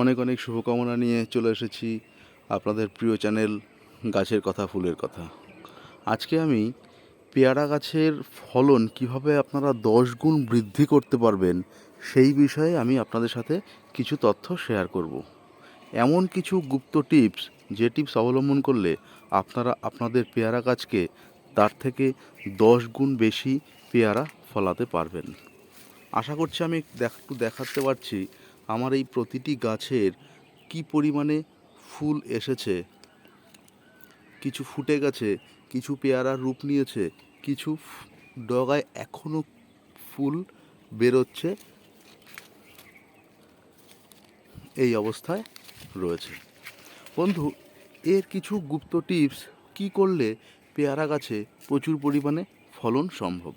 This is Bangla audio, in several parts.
অনেক অনেক শুভকামনা নিয়ে চলে এসেছি আপনাদের প্রিয় চ্যানেল গাছের কথা ফুলের কথা। আজকে আমি পেয়ারা গাছের ফলন কিভাবে আপনারা 10 গুণ বৃদ্ধি করতে পারবেন সেই বিষয়ে আমি আপনাদের সাথে কিছু তথ্য শেয়ার করব। এমন কিছু গুপ্ত টিপস, যে টিপস অবলম্বন করলে আপনারা আপনাদের পেয়ারা গাছকে তার থেকে 10 গুণ বেশি পেয়ারা ফলাতে পারবেন। আশা করছি আমি একটু দেখাতে পারছি আমার এই প্রতিটি গাছের কি পরিমাণে ফুল এসেছে। কিছু ফুটে গেছে, কিছু পেয়ারার রূপ নিয়েছে, কিছু ডগায় এখনও ফুল বেরোচ্ছে, এই অবস্থায় রয়েছে। বন্ধু, এর কিছু গুপ্ত টিপস কি করলে পেয়ারা গাছে প্রচুর পরিমাণে ফলন সম্ভব।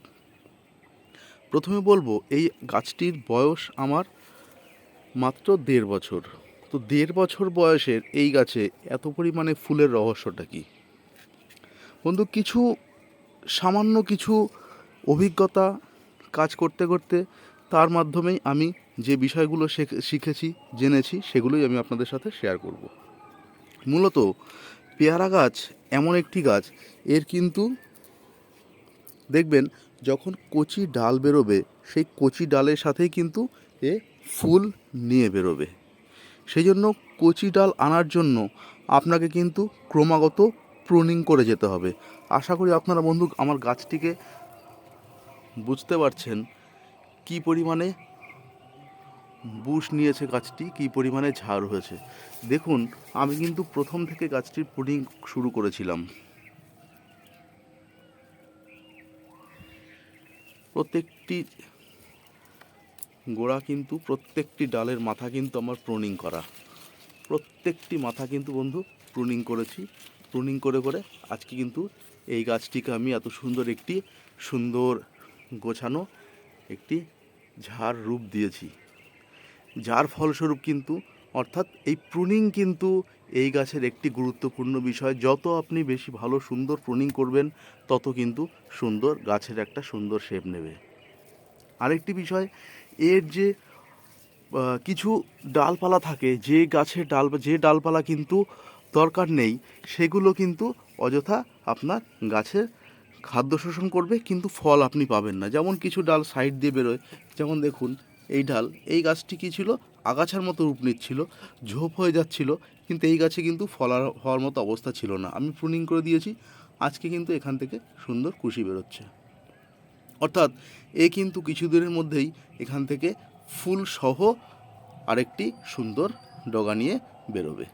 প্রথমে বলবো, এই গাছটির বয়স আমার মাত্র 1.5 বছর। তো 1.5 বছর বয়সের এই গাছে এত পরিমাণে ফুলের রহস্যটা কি? বন্ধু, সামান্য কিছু অভিজ্ঞতা কাজ করতে করতে তার মাধ্যমেই আমি যে বিষয়গুলো শিখেছি, জেনেছি, সেগুলোই আমি আপনাদের সাথে শেয়ার করব। মূলত পেয়ারা গাছ এমন একটি গাছ, এর কিন্তু দেখবেন যখন কচি ডাল বেরোবে, সেই কচি ডালের সাথেই কিন্তু এ ফুল নিয়ে বেরোবে। সেই জন্য কচি ডাল আনার জন্য আপনাকে কিন্তু ক্রমাগত প্রুনিং করে যেতে হবে। আশা করি আপনারা বন্ধু আমার গাছটিকে বুঝতে পারছেন কি পরিমাণে বুশ নিয়েছে গাছটি, কি পরিমাণে ঝাড় হয়েছে। দেখুন, আমি কিন্তু প্রথম থেকে গাছটির প্রুনিং শুরু করেছিলাম। প্রত্যেকটি গোড়া কিন্তু, প্রত্যেকটি ডালের মাথা কিন্তু আমার প্রুনিং করা। প্রত্যেকটি মাথা কিন্তু বন্ধু প্রুনিং করেছি। প্রুনিং করে করে আজকে কিন্তু এই গাছটিকে আমি এত সুন্দর গোছানো একটি ঝাড় রূপ দিয়েছি। যার ফলস্বরূপ কিন্তু, অর্থাৎ এই প্রুনিং কিন্তু এই গাছের একটি গুরুত্বপূর্ণ বিষয়। যত আপনি বেশি ভালো সুন্দর প্রুনিং করবেন, তত কিন্তু সুন্দর গাছের একটা সুন্দর শেপ নেবে। আরেকটি বিষয়, এর যে কিছু ডালপালা থাকে, যে ডালপালা কিন্তু দরকার নেই, সেগুলো কিন্তু অযথা আপনার গাছের খাদ্য শোষণ করবে, কিন্তু ফল আপনি পাবেন না। যেমন কিছু ডাল সাইড দিয়ে বেরোয়, যেমন দেখুন এই ডাল, এই গাছটি কী ছিল, আগাছার মতো রূপ নিচ্ছিল, ঝোপ হয়ে যাচ্ছিল, কিন্তু এই গাছে কিন্তু হওয়ার মতো অবস্থা ছিল না। আমি প্রুনিং করে দিয়েছি, আজকে কিন্তু এখান থেকে সুন্দর কুশি বেরোচ্ছে। অর্থাৎ এ কিন্তু কিছুদিনের মধ্যেই এখান থেকে ফুল সহ আরেকটি সুন্দর ডগা নিয়ে বেরোবে।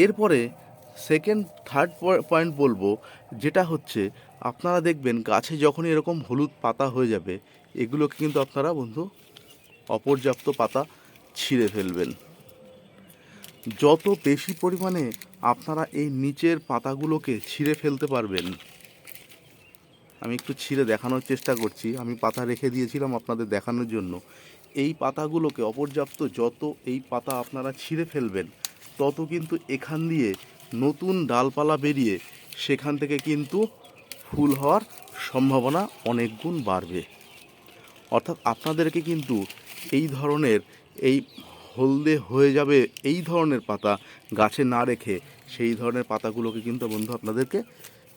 এরপরে থার্ড পয়েন্ট বলবো, যেটা হচ্ছে আপনারা দেখবেন গাছে যখন এরকম হলুদ পাতা হয়ে যাবে, এগুলোকে কিন্তু আপনারা বন্ধু অপর্যাপ্ত পাতা ছিঁড়ে ফেলবেন। যত বেশি পরিমাণে আপনারা এই নিচের পাতাগুলোকে ছিঁড়ে ফেলতে পারবেন, আমি একটু ছিঁড়ে দেখানোর চেষ্টা করছি, আমি পাতা রেখে দিয়েছিলাম আপনাদের দেখানোর জন্য। এই পাতাগুলোকে যত এই পাতা আপনারা ছিঁড়ে ফেলবেন, তত কিন্তু এখান দিয়ে নতুন ডালপালা বেরিয়ে সেখান থেকে কিন্তু ফুল হওয়ার সম্ভাবনা অনেক গুণ বাড়বে। অর্থাৎ আপনাদেরকে কিন্তু এই ধরনের, এই হলদে হয়ে যাবে এই ধরনের পাতা গাছে না রেখে, সেই ধরনের পাতাগুলোকে কিন্তু বন্ধু আপনাদেরকে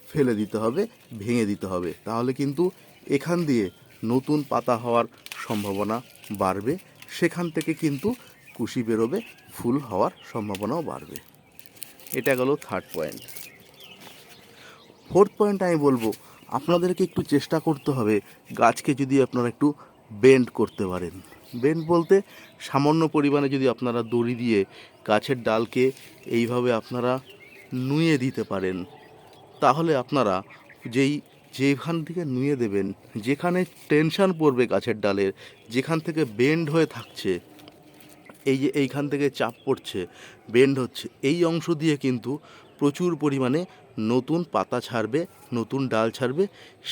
ফেলে দিতে হবে, ভেঙে দিতে হবে। তাহলে কিন্তু এখান দিয়ে নতুন পাতা হওয়ার সম্ভাবনা বাড়বে, সেখান থেকে কিন্তু কুশি বেরোবে, ফুল হওয়ার সম্ভাবনাও বাড়বে। এটা গেল থার্ড পয়েন্ট। ফোর্থ পয়েন্ট আমি বলবো, আপনাদেরকে একটু চেষ্টা করতে হবে গাছকে যদি আপনারা একটু বেন্ড করতে পারেন। বেন্ড বলতে সামান্য পরিমাণে যদি আপনারা দড়ি দিয়ে গাছের ডালকে এইভাবে আপনারা নুয়ে দিতে পারেন, তাহলে আপনারা যেখান থেকে নুয়ে দেবেন, যেখানে টেনশান পড়বে গাছের ডালের, যেখান থেকে বেন্ড হয়ে থাকছে, এই যে এইখান থেকে চাপ পড়ছে, বেন্ড হচ্ছে, এই অংশ দিয়ে কিন্তু প্রচুর পরিমাণে নতুন পাতা ছাড়বে, নতুন ডাল ছাড়বে,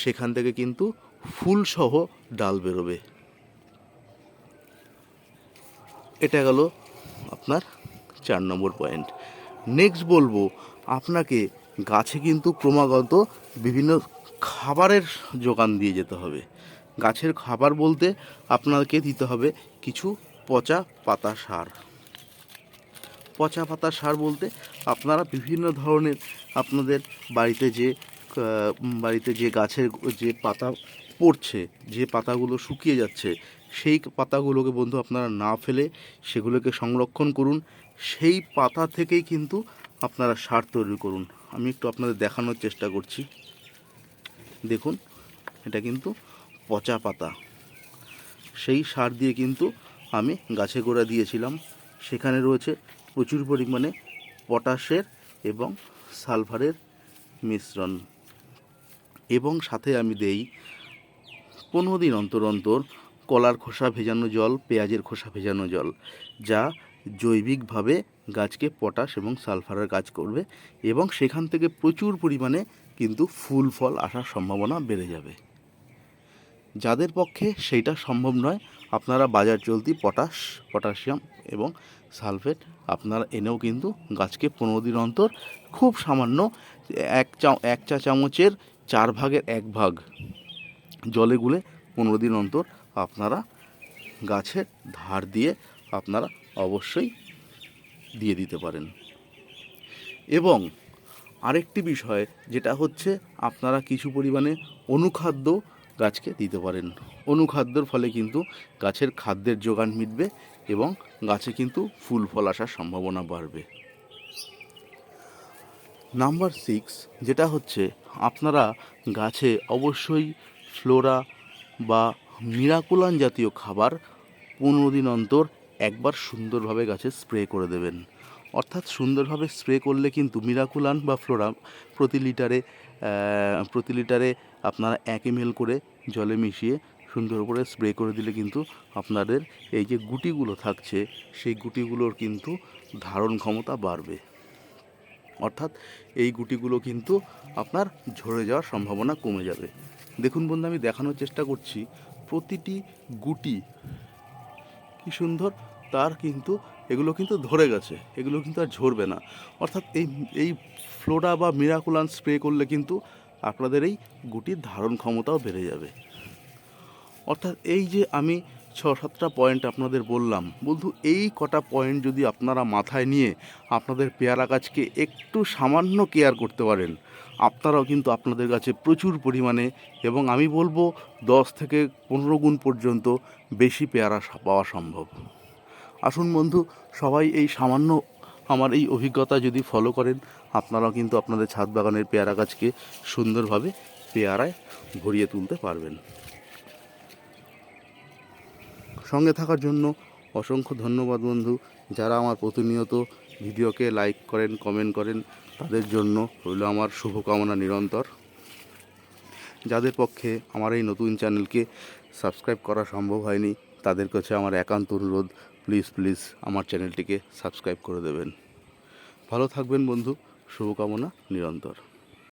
সেখান থেকে কিন্তু ফুলসহ ডাল বেরোবে। এটা গেল আপনার 4 নম্বর পয়েন্ট। নেক্সট বলবো, আপনাকে গাছে কিন্তু ক্রমাগত বিভিন্ন খাবারের যোগান দিয়ে যেতে হবে। গাছের খাবার বলতে আপনাকে দিতে হবে কিছু পচা পাতা সার। পচা পাতা সার বলতে আপনারা বিভিন্ন ধরনের আপনাদের বাড়িতে যে গাছের যে পাতা পড়ছে, যে পাতাগুলো শুকিয়ে যাচ্ছে, সেই পাতাগুলোকে বন্ধু আপনারা না ফেলে সেগুলোকে সংরক্ষণ করুন। সেই পাতা থেকেই কিন্তু আপনারা সার তৈরি করুন। আমি একটু আপনাদের দেখানোর চেষ্টা করছি। দেখুন, এটা কিন্তু পচা পাতা। সেই সার দিয়ে কিন্তু আমি গাছে গোড়া দিয়েছিলাম। সেখানে রয়েছে প্রচুর পরিমাণে পটাশের এবং সালফারের মিশ্রণ, এবং সাথে আমি দেই 15 দিন অন্তর অন্তর কলার খোসা ভেজানো জল, পেঁয়াজের খোসা ভেজানো জল, যা জৈবিকভাবে গাছকে পটাশ এবং সালফারের কাজ করবে, এবং সেখান থেকে প্রচুর পরিমাণে কিন্তু ফুল ফল আসার সম্ভাবনা বেড়ে যাবে। যাদের পক্ষে সেইটা সম্ভব নয়, আপনারা বাজার চলতি পটাশিয়াম এবং সালফেট আপনারা এনেও কিন্তু গাছকে 15 দিন অন্তর খুব সামান্য এক চা চামচের 4 ভাগের 1 ভাগ জলে গুলে 15 দিন অন্তর আপনারা গাছের ধার দিয়ে আপনারা অবশ্যই দিয়ে দিতে পারেন। এবং আরেকটি বিষয় যেটা হচ্ছে, আপনারা কিছু পরিমাণে অনুখাদ্য গাছকে দিতে পারেন। অনুখাদ্যর ফলে কিন্তু গাছের খাদ্যের যোগান মিটবে এবং গাছে কিন্তু ফুল ফল আসার সম্ভাবনা বাড়বে। নাম্বার 6 যেটা হচ্ছে, আপনারা গাছে অবশ্যই ফ্লোরা বা মিরাকুলান জাতীয় খাবার 15 দিন অন্তর একবার সুন্দরভাবে গাছে স্প্রে করে দেবেন। অর্থাৎ সুন্দরভাবে স্প্রে করলে কিন্তু মিরাকুলান বা ফ্লোরা প্রতি লিটারে আপনারা 1 ml করে জলে মিশিয়ে সুন্দর করে স্প্রে করে দিলে কিন্তু আপনাদের এই যে গুটিগুলো থাকছে, সেই গুটিগুলোর কিন্তু ধারণ ক্ষমতা বাড়বে। অর্থাৎ এই গুটিগুলো কিন্তু আপনার ঝরে যাওয়ার সম্ভাবনা কমে যাবে। দেখুন বন্ধু, আমি দেখানোর চেষ্টা করছি, প্রতিটি গুটি কি সুন্দর, তার কিন্তু এগুলো কিন্তু ধরে গেছে, এগুলো কিন্তু আর ঝরবে না। অর্থাৎ এই ফ্লোরা বা মিরাকুলান স্প্রে করলে কিন্তু আপনাদের এই গুটির ধারণ ক্ষমতাও বেড়ে যাবে। অর্থাৎ এই যে আমি 6-7টা পয়েন্ট আপনাদের বললাম বন্ধু, এই কটা পয়েন্ট যদি আপনারা মাথায় নিয়ে আপনাদের পেয়ারা গাছকে একটু সামান্য কেয়ার করতে পারেন, আপনারাও কিন্তু আপনাদের গাছে প্রচুর পরিমাণে, এবং আমি বলবো 10 থেকে 15 গুণ পর্যন্ত বেশি পেয়ারা পাওয়া সম্ভব। আসুন বন্ধু, সবাই এই সামান্য আমার এই অভিজ্ঞতা যদি ফলো করেন, আপনারাও কিন্তু আপনাদের ছাদ বাগানের পেয়ারা গাছকে সুন্দরভাবে পেয়ারায় ভরিয়ে তুলতে পারবেন। সঙ্গে থাকার জন্য অসংখ্য ধন্যবাদ বন্ধু। যারা আমার প্রতিনিয়ত ভিডিওকে লাইক করেন, কমেন্ট করেন, তাদের জন্য রইল আমার শুভকামনা নিরন্তর। যাদের পক্ষে আমার এই নতুন চ্যানেলকে সাবস্ক্রাইব করা সম্ভব হয়নি, তাদের কাছে আমার একান্ত অনুরোধ, প্লিজ আমার চ্যানেলটিকে সাবস্ক্রাইব করে দেবেন। ভালো থাকবেন বন্ধু, শুভকামনা নিরন্তর।